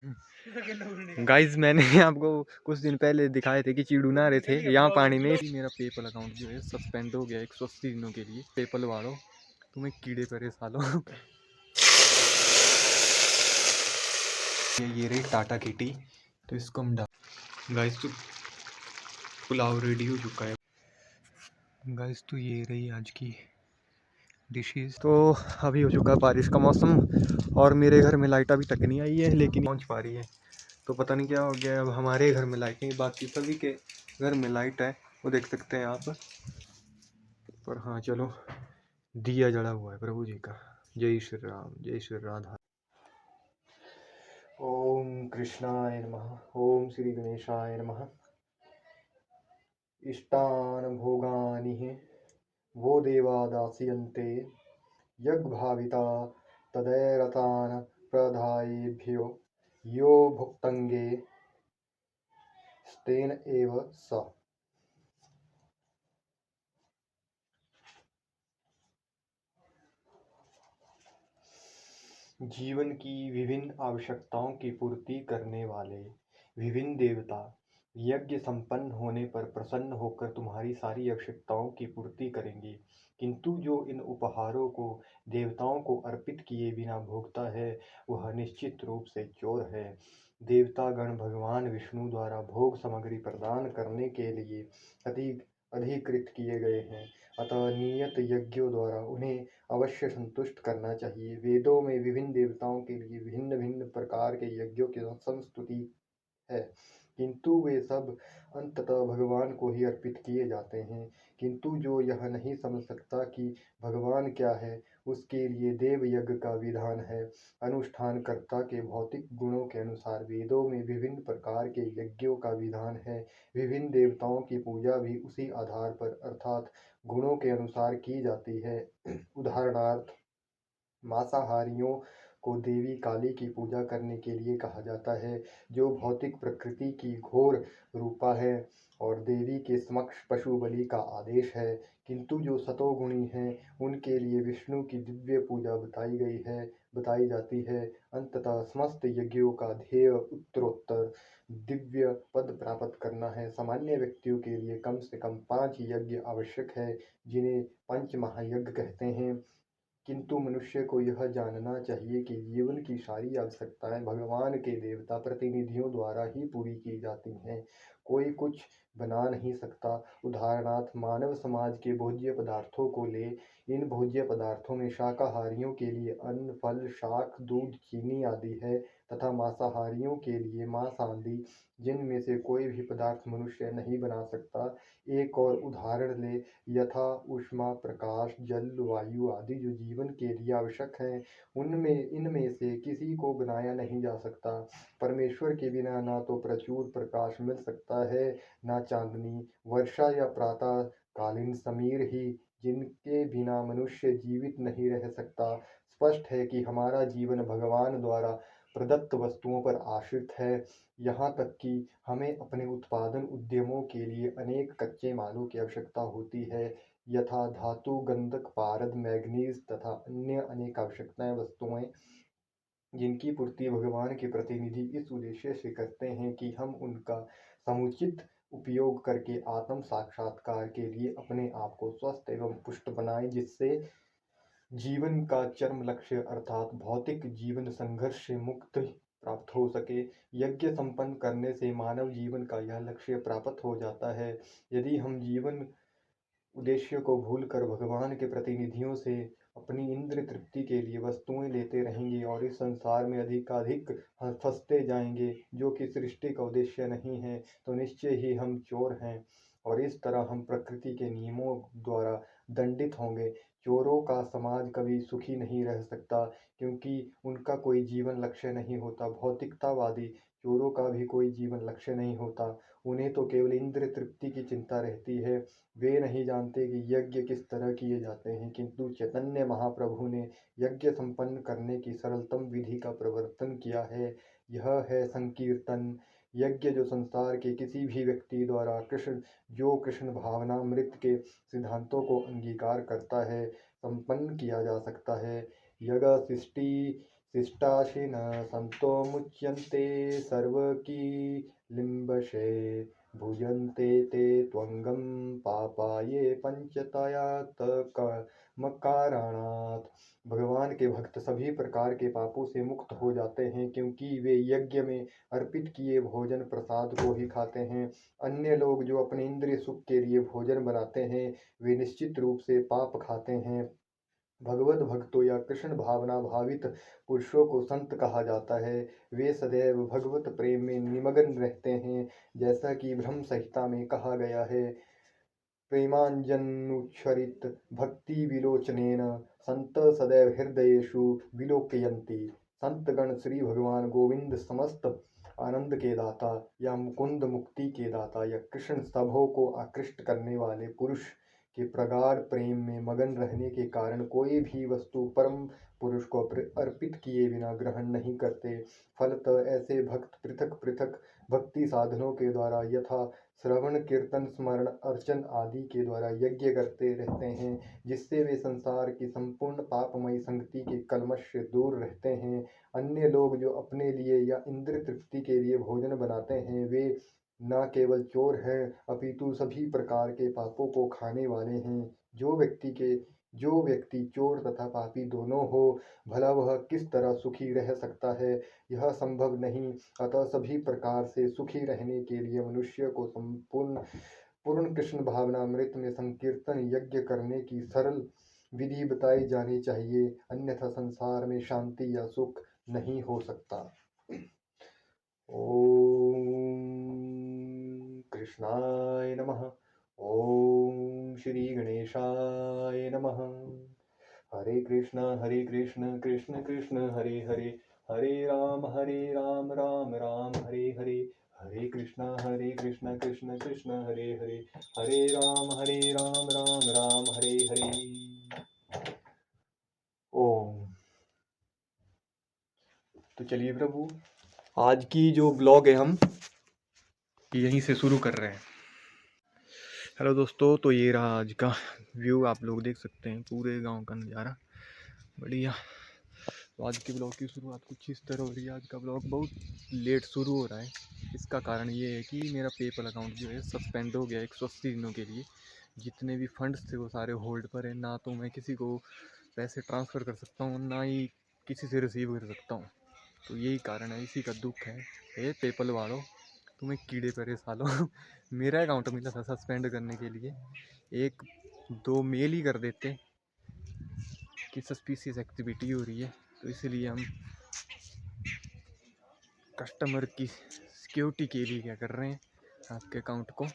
Guys मैंने आपको कुछ दिन पहले दिखाए थे कि चीड़ू नहा रहे थे यहाँ पानी में। मेरा पेपल अकाउंट जो है सस्पेंड हो गया 180 दिनों के लिए। पेपल वालों तुम्हें कीड़े परे सालों। ये रही टाटा किटी, तो इसको हम डाल। गाइज तो पुलाव रेडी हो चुका है। गाइज तो ये रही आज की डिशेज। तो अभी हो चुका है बारिश का मौसम और मेरे घर में लाइट अभी तक नहीं आई है, लेकिन पहुंच पा रही है। तो पता नहीं क्या हो गया है, अब हमारे घर में लाइट नहीं, बाकी सभी के घर में लाइट है, वो देख सकते हैं आप। पर हाँ चलो, दिया जला हुआ है प्रभु जी का। जय श्री राम, जय श्री राधा। ओम कृष्णाय नमः, ओम श्री गणेशाय नमः। इष्टान भोगानि वो देवा दास्यन्ते यज्ञभाविता तदैरतान् प्रधायेभ्यो यो भुक्तंगे स्तेन एव स। जीवन की विभिन्न आवश्यकताओं की पूर्ति करने वाले विभिन्न देवता यज्ञ संपन्न होने पर प्रसन्न होकर तुम्हारी सारी आवश्यकताओं की पूर्ति करेंगे। किंतु जो इन उपहारों को देवताओं को अर्पित किए बिना भोगता है, वह निश्चित रूप से चोर है। देवतागण भगवान विष्णु द्वारा भोग सामग्री प्रदान करने के लिए अधिकृत किए गए हैं, अतः नियत यज्ञों द्वारा उन्हें अवश्य संतुष्ट करना चाहिए। वेदों में विभिन्न देवताओं के लिए भिन्न भिन्न प्रकार के यज्ञों की संस्तुति है, किंतु वे सब अंततः भगवान को ही अर्पित किए जाते हैं। किंतु जो यह नहीं समझ सकता कि भगवान क्या है, उसके लिए देव यज्ञ का विधान है। अनुष्ठानकर्ता के भौतिक गुणों के अनुसार वेदों में विभिन्न प्रकार के यज्ञों का विधान है। विभिन्न देवताओं की पूजा भी उसी आधार पर अर्थात गुणों के अनुसार की जाती है। उदाहरणार्थ, मांसाहारियों को देवी काली की पूजा करने के लिए कहा जाता है, जो भौतिक प्रकृति की घोर रूपा है, और देवी के समक्ष पशु बलि का आदेश है। किंतु जो सतोगुणी हैं, उनके लिए विष्णु की दिव्य पूजा बताई जाती है। अंततः समस्त यज्ञों का ध्येय उत्तरोत्तर दिव्य पद प्राप्त करना है। सामान्य व्यक्तियों के लिए कम से कम 5 यज्ञ आवश्यक है, जिन्हें पंच महायज्ञ कहते हैं। किंतु मनुष्य को यह जानना चाहिए कि जीवन की सारी आवश्यकताएं भगवान के देवता प्रतिनिधियों द्वारा ही पूरी की जाती हैं। कोई कुछ बना नहीं सकता। उदाहरणार्थ, मानव समाज के भोज्य पदार्थों को ले। इन भोज्य पदार्थों में शाकाहारियों के लिए अन्न, फल, शाक, दूध, चीनी आदि है, तथा मांसाहारियों के लिए मांस आदि, जिनमें से कोई भी पदार्थ मनुष्य नहीं बना सकता। एक और उदाहरण ले, यथा ऊष्मा, प्रकाश, जल, वायु आदि जो जीवन के लिए आवश्यक हैं, उनमें इनमें से किसी को बनाया नहीं जा सकता। परमेश्वर के बिना ना तो प्रचुर प्रकाश मिल सकता है, ना चांदनी, वर्षा या प्रातः कालीन समीर ही, जिनके बिना मनुष्य जीवित नहीं रह सकता। स्पष्ट है कि हमारा जीवन भगवान द्वारा प्रदत्त वस्तुओं पर आश्रित है। यहाँ तक कि हमें अपने उत्पादन उद्यमों के लिए अनेक कच्चे मालों की आवश्यकता होती है, यथा धातु, गंधक, पारद, मैग्नीज तथा अन्य अनेक आवश्यकताएं वस्तुएं, जिनकी पूर्ति भगवान के प्रतिनिधि इस उद्देश्य से करते हैं कि हम उनका समुचित उपयोग करके आत्म साक्षात्कार के लिए अपने आप को स्वस्थ एवं पुष्ट बनाएं, जिससे जीवन का चरम लक्ष्य अर्थात भौतिक जीवन संघर्ष से मुक्ति प्राप्त हो सके। यज्ञ संपन्न करने से मानव जीवन का यह लक्ष्य प्राप्त हो जाता है। यदि हम जीवन उद्देश्य को भूलकर भगवान के प्रतिनिधियों से अपनी इंद्र तृप्ति के लिए वस्तुएं लेते रहेंगे और इस संसार में अधिकाधिक फंसते जाएंगे, जो कि सृष्टि का उद्देश्य नहीं है, तो निश्चय ही हम चोर हैं, और इस तरह हम प्रकृति के नियमों द्वारा दंडित होंगे। चोरों का समाज कभी सुखी नहीं रह सकता, क्योंकि उनका कोई जीवन लक्ष्य नहीं होता। भौतिकतावादी चोरों का भी कोई जीवन लक्ष्य नहीं होता। उन्हें तो केवल इंद्र तृप्ति की चिंता रहती है। वे नहीं जानते कि यज्ञ किस तरह किए जाते हैं, किंतु चैतन्य महाप्रभु ने यज्ञ संपन्न करने की सरलतम विधि का प्रवर्तन किया है। यह है संकीर्तन यज्ञ, जो संसार के किसी भी व्यक्ति द्वारा कृष्ण भावनामृत के सिद्धांतों को अंगीकार करता है, संपन्न किया जा सकता है। यज्ञ सृष्टि शिष्टाशिन संतो मुच्यन्ते सर्वकीलिम्बशे भुजन्ते ते त्वंगम पापाये पंचतयातकमकारणात्। भगवान के भक्त सभी प्रकार के पापों से मुक्त हो जाते हैं, क्योंकि वे यज्ञ में अर्पित किए भोजन प्रसाद को ही खाते हैं। अन्य लोग जो अपने इंद्रिय सुख के लिए भोजन बनाते हैं, वे निश्चित रूप से पाप खाते हैं। भगवत भक्तों या कृष्ण भावना भावित पुरुषों को संत कहा जाता है। वे सदैव भगवत प्रेम में निमग्न रहते हैं, जैसा कि ब्रह्म संहिता में कहा गया है। प्रेमांजनुच्छरित भक्ति विलोचनेन संत सदैव हृदयेषु विलोकयन्ति। संतगण श्री भगवान गोविंद समस्त आनंद के दाता या मुकुंद मुक्ति के दाता या कृष्ण सबों को आकृष्ट करने वाले पुरुष के प्रगाढ़ प्रेम में मगन रहने के कारण कोई भी वस्तु परम पुरुष को अर्पित किए बिना ग्रहण नहीं करते। फलतः ऐसे भक्त पृथक पृथक भक्ति साधनों के द्वारा यथा श्रवण कीर्तन स्मरण अर्चन आदि के द्वारा यज्ञ करते रहते हैं, जिससे वे संसार की संपूर्ण पापमयी संगति के कलमश से दूर रहते हैं। अन्य लोग जो अपने लिए या इंद्र तृप्ति के लिए भोजन बनाते हैं, वे न केवल चोर हैं, अपितु सभी प्रकार के पापों को खाने वाले हैं। जो व्यक्ति चोर तथा पापी दोनों हो, भला वह किस तरह सुखी रह सकता है? यह संभव नहीं। अतः सभी प्रकार से सुखी रहने के लिए मनुष्य को संपूर्ण पूर्ण कृष्ण भावनामृत में संकीर्तन यज्ञ करने की सरल विधि बताई जानी चाहिए, अन्यथा संसार में शांति या सुख नहीं हो सकता। ओम कृष्णाय नमः। ओम श्री गणेशाय नमः। हरे कृष्ण कृष्ण कृष्ण हरे हरे, हरे राम राम राम हरे हरे, हरे कृष्ण कृष्ण कृष्ण हरे हरे, हरे राम राम हरे हरे। ओम। तो चलिए प्रभु, आज की जो ब्लॉग है हम यहीं से शुरू कर रहे हैं। हेलो दोस्तों, तो ये रहा आज का व्यू। आप लोग देख सकते हैं पूरे गांव का नज़ारा, बढ़िया। तो आज के ब्लॉग की शुरुआत कुछ इस तरह हो रही है। आज का ब्लॉग बहुत लेट शुरू हो रहा है। इसका कारण ये है कि मेरा पेपल अकाउंट जो है सस्पेंड हो गया 180 दिनों के लिए। जितने भी फंड्स थे वो सारे होल्ड पर है। ना तो मैं किसी को पैसे ट्रांसफ़र कर सकता हूँ, ना ही किसी से रिसीव कर सकता हूँ। तो यही कारण है, इसी का दुख है। ये पेपल वालों, तुम्हें कीड़े परे सालों मेरा अकाउंट मिला था सस्पेंड करने के लिए, 1-2 मेल ही कर देते कि सस्पिशियस एक्टिविटी हो रही है। तो इसलिए हम कस्टमर की सिक्योरिटी के लिए क्या कर रहे हैं, आपके अकाउंट को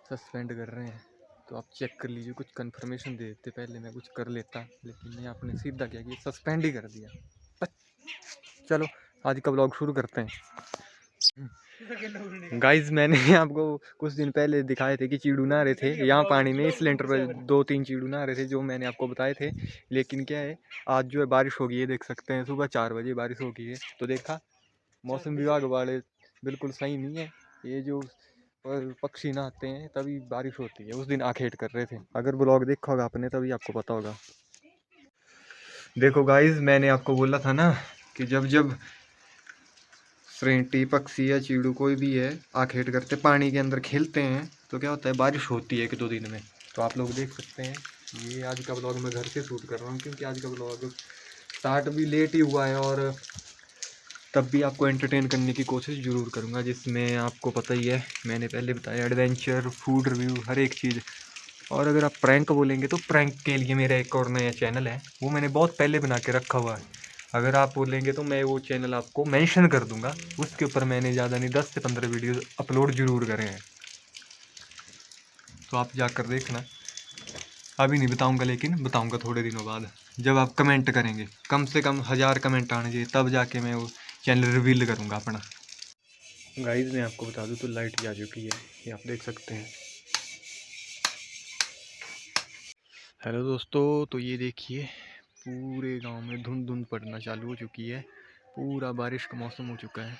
सस्पेंड कर रहे हैं। तो आप चेक कर लीजिए, कुछ कंफर्मेशन दे देते, पहले मैं कुछ कर लेता, लेकिन नहीं, आपने सीधा क्या कि सस्पेंड ही कर दिया। चलो आज का ब्लॉग शुरू करते हैं। गाइज, मैंने आपको कुछ दिन पहले दिखाए थे कि चीड़ू नहा रहे थे यहाँ पानी में। इस लेंटर पर 2-3 चीड़ू नहा रहे थे, जो मैंने आपको बताए थे। लेकिन क्या है, आज जो है बारिश हो गई है, देख सकते हैं सुबह 4 बजे बारिश हो गई है। तो देखा, मौसम विभाग वाले बिल्कुल सही नहीं है। ये जो पक्षी नहाते हैं तभी बारिश होती है। उस दिन आखेट कर रहे थे, अगर ब्लॉग देखा होगा आपने तभी आपको पता होगा। देखो गाइज, मैंने आपको बोला था ना कि जब जब फ्रेंटी पक्षी या चीड़ू कोई भी है आखेट करते, पानी के अंदर खेलते हैं, तो क्या होता है, बारिश होती है 1-2 दिन में। तो आप लोग देख सकते हैं, ये आज का ब्लॉग मैं घर से शूट कर रहा हूँ, क्योंकि आज का ब्लॉग स्टार्ट भी लेट ही हुआ है। और तब भी आपको एंटरटेन करने की कोशिश ज़रूर करूँगा, जिसमें आपको पता ही है, मैंने पहले बताया, एडवेंचर, फूड रिव्यू, हर एक चीज़। और अगर आप प्रैंक बोलेंगे तो प्रैंक के लिए मेरा एक और नया चैनल है, वो मैंने बहुत पहले बना के रखा हुआ है। अगर आप बोलेंगे तो मैं वो चैनल आपको मेंशन कर दूंगा। उसके ऊपर मैंने ज़्यादा नहीं 10 से 15 वीडियो अपलोड जरूर करे हैं, तो आप जाकर देखना। अभी नहीं बताऊंगा, लेकिन बताऊंगा थोड़े दिनों बाद, जब आप कमेंट करेंगे। कम से कम 1000 कमेंट आने चाहिए, तब जाके मैं वो चैनल रिवील करूँगा अपना। गाइस, मैं आपको बता दूं तो लाइट जा चुकी है, ये आप देख सकते हैं। हेलो दोस्तों, तो ये देखिए पूरे गांव में धुंध धुंध पड़ना चालू हो चुकी है। पूरा बारिश का मौसम हो चुका है,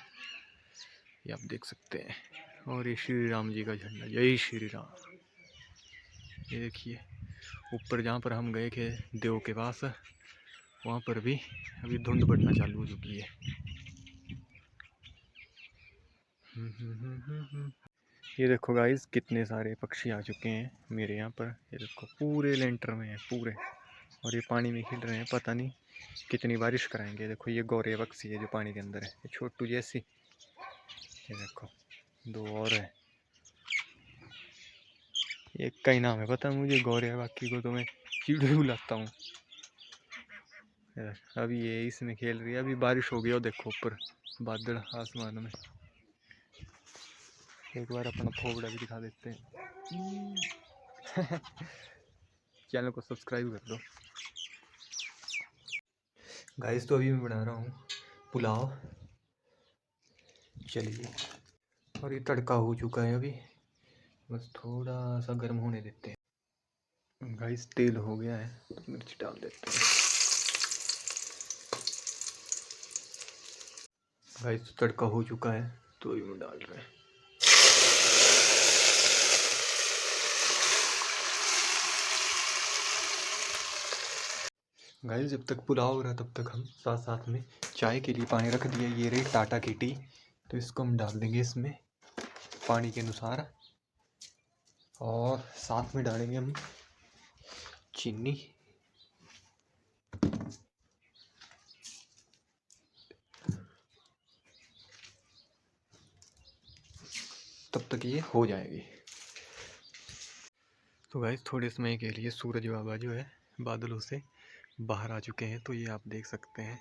ये आप देख सकते हैं। और ये श्री राम जी का झंडा, जय श्री राम। ये देखिए ऊपर जहाँ पर हम गए थे देव के पास, वहाँ पर भी अभी धुंध बढ़ना चालू हो चुकी है। ये देखो गाइस, कितने सारे पक्षी आ चुके हैं मेरे यहाँ पर। ये देखो पूरे लेंटर में है पूरे, और ये पानी में खेल रहे हैं। पता नहीं कितनी बारिश कराएंगे। देखो ये गौरे पक्षी है जो पानी के अंदर है, ये छोटू जैसी। ये देखो 2 और है। एक का ही नाम है पता मुझे गौरे, बाकी को तो मैं चिड़ू बुलाता हूँ। अभी ये इसमें खेल रही है। अभी बारिश हो गई और देखो ऊपर बादल आसमान में। एक बार अपना फोगड़ा भी दिखा देते हैं। चैनल को सब्सक्राइब कर दो गाइस। तो अभी मैं बना रहा हूँ पुलाव। चलिए, और ये तड़का हो चुका है अभी, बस थोड़ा सा गर्म होने देते हैं। गाइस तेल हो गया है तो मिर्च डाल देते हैं। गाइस तड़का हो चुका है तो अभी मैं डाल रहे हैं। गाइस जब तक पुलाव हो रहा है तब तक हम साथ साथ में चाय के लिए पानी रख दिया। ये रही टाटा की टी, तो इसको हम डाल देंगे इसमें पानी के अनुसार, और साथ में डालेंगे हम चीनी। तब तक ये हो जाएगी। तो गाइस थोड़े समय के लिए सूरज बाबा जो है बादलों से बाहर आ चुके हैं। तो ये आप देख सकते हैं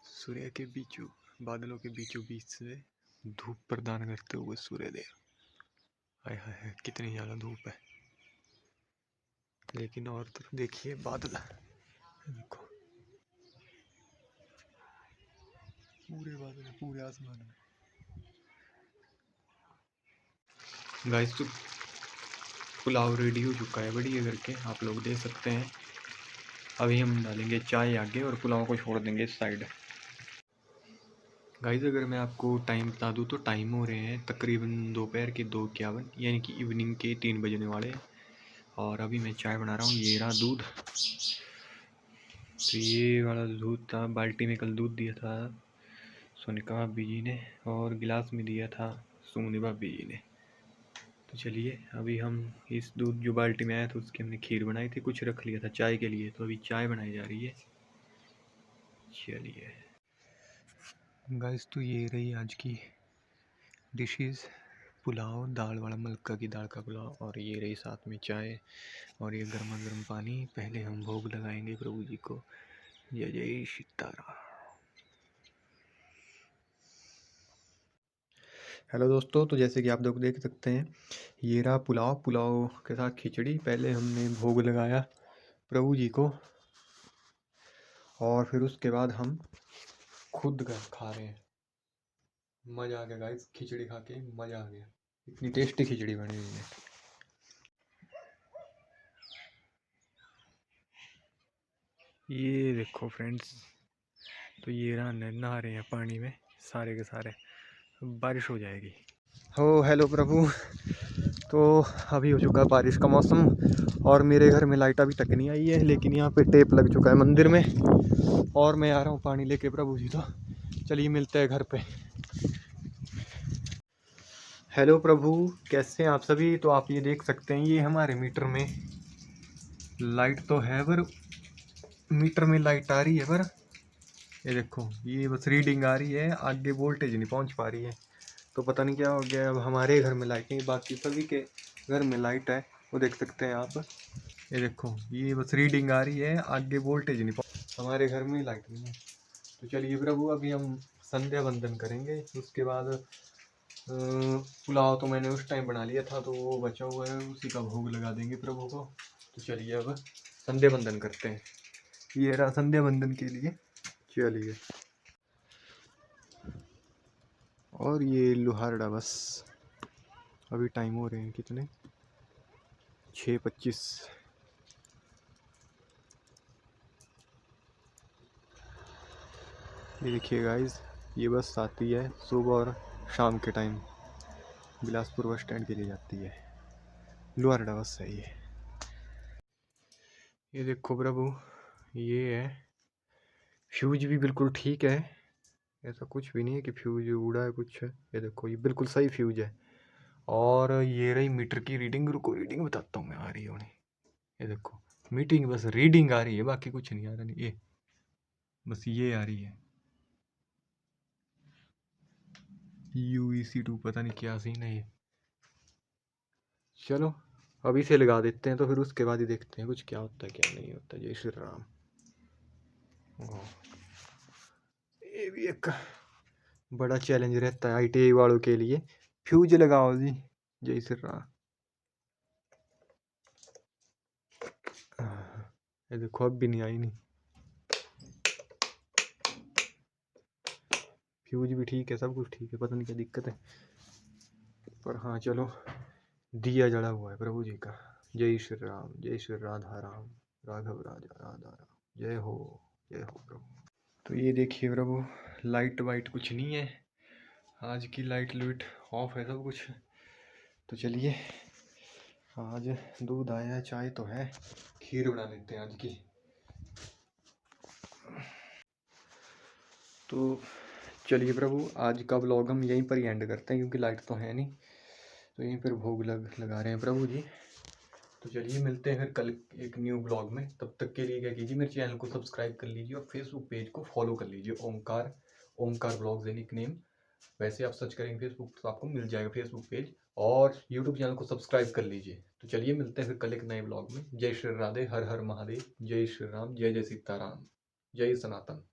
सूर्य के बीचों बादलों के बीचों बीच से धूप प्रदान करते हुए सूर्यदेव। हाय हाय हाय, कितनी ज़्यादा धूप है। लेकिन और तरफ देखिए बादल, देखो पूरे बादल है पूरे आसमान में। गाइस तो पुलाव रेडी हो चुका है बढ़िया करके, आप लोग देख सकते हैं। अभी हम डालेंगे चाय आगे और पुलाव को छोड़ देंगे इस साइड। गाइस अगर मैं आपको टाइम बता दूं तो टाइम हो रहे हैं तकरीबन दोपहर के 2:51, यानी कि इवनिंग के 3 बजने वाले। और अभी मैं चाय बना रहा हूँ। ये रहा दूध। तो ये वाला दूध था, बाल्टी में कल दूध दिया था सोनिका भाभी जी ने, और गिलास में दिया था सुमनी भाभी जी ने। तो चलिए अभी हम इस दूध जो बाल्टी में आया था उसकी हमने खीर बनाई थी, कुछ रख लिया था चाय के लिए, तो अभी चाय बनाई जा रही है। चलिए गाइस, तो ये रही आज की डिशेस। पुलाव, दाल वाला मलका की दाल का पुलाव, और ये रही साथ में चाय, और ये गर्मा गर्म पानी। पहले हम भोग लगाएंगे प्रभु जी को। जय जय सीताराम। हेलो दोस्तों, तो जैसे कि आप लोग देख सकते हैं ये रहा पुलाव। पुलाव के साथ खिचड़ी। पहले हमने भोग लगाया प्रभु जी को, और फिर उसके बाद हम खुद खा रहे हैं। मज़ा आ गया गाइस, खिचड़ी खा के मज़ा आ गया। इतनी टेस्टी खिचड़ी बनी हुई है। ये देखो फ्रेंड्स, तो ये नहा रहे हैं पानी में सारे के सारे। बारिश हो जाएगी। हो हेलो प्रभु। तो अभी हो चुका है बारिश का मौसम, और मेरे घर में लाइट अभी तक नहीं आई है, लेकिन यहाँ पे टेप लग चुका है मंदिर में, और मैं आ रहा हूँ पानी लेके प्रभु जी। तो चलिए मिलते हैं घर पे। हेलो प्रभु, कैसे हैं आप सभी। तो आप ये देख सकते हैं ये हमारे मीटर में लाइट तो है, पर मीटर में लाइट आ रही है, पर ये देखो ये बस रीडिंग आ रही है, आगे वोल्टेज नहीं पहुंच पा रही है। तो पता नहीं क्या हो गया। अब हमारे घर में लाइट नहीं, बाकी सभी के घर में लाइट है, वो देख सकते हैं आप। ये देखो ये बस रीडिंग आ रही है, आगे वोल्टेज नहीं पहुंच, हमारे घर में लाइट नहीं है। तो चलिए प्रभु अभी हम संध्या वंदन करेंगे। उसके बाद पुलाव तो मैंने उस टाइम बना लिया था, तो वो बचा हुआ है, उसी का भोग लगा देंगे प्रभु को। तो चलिए अब संध्या वंदन करते हैं। ये रहा संध्या वंदन के लिए। चलिए, और ये लोहारड़ा बस। अभी टाइम हो रहे हैं कितने, 6:25। ये देखिए गाइस, ये बस आती है सुबह और शाम के टाइम, बिलासपुर बस स्टैंड के लिए जाती है। लोहारड़ा बस है ये। ये देखो प्रभु, ये है फ्यूज भी बिल्कुल ठीक है, ऐसा कुछ भी नहीं है कि फ्यूज उड़ा है कुछ है। ये देखो ये बिल्कुल सही फ्यूज है। और ये रही मीटर की रीडिंग, रुको रीडिंग बताता हूँ मैं आ रही है उन्हें। ये देखो मीटिंग बस रीडिंग आ रही है, बाकी कुछ नहीं आ रहा। नहीं ये बस ये आ रही है UEC2, पता नहीं क्या सीन है ये। चलो अभी से लगा देते हैं, तो फिर उसके बाद ही देखते हैं कुछ क्या होता है क्या नहीं होता। जय श्री राम। ये भी एक बड़ा चैलेंज रहता है ITI वालों के लिए। फ्यूज लगाओ जी। जय श्री राम। ये देखो अब भी नहीं आई नहीं। फ्यूज भी ठीक है, सब कुछ ठीक है, पता नहीं क्या दिक्कत है। पर हाँ चलो, दिया जला हुआ है प्रभु जी का। जय श्री राम, जय श्री राधा राम, राघव राजा राधा राम। जय हो प्रभु। तो ये देखिए प्रभु, लाइट वाइट कुछ नहीं है आज की, लाइट लूट ऑफ है सब कुछ। तो चलिए आज दूध आया, चाय तो है, खीर बना लेते हैं आज की। तो चलिए प्रभु, आज का व्लॉग हम यहीं पर ही एंड करते हैं, क्योंकि लाइट तो है नहीं। तो यहीं पर भोग लगा रहे हैं प्रभु जी। तो चलिए मिलते हैं फिर कल एक न्यू ब्लॉग में। तब तक के लिए क्या कीजिए, मेरे चैनल को सब्सक्राइब कर लीजिए और फेसबुक पेज को फॉलो कर लीजिए, ओमकार ब्लॉग्स है निक नेम। वैसे आप सर्च करेंगे फेसबुक तो आपको मिल जाएगा फेसबुक पेज, और यूट्यूब चैनल को सब्सक्राइब कर लीजिए। तो चलिए मिलते हैं फिर कल एक नए ब्लॉग में। जय श्री राधे, हर हर महादेव, जय श्री राम, जय जय सीताराम, जय सनातन।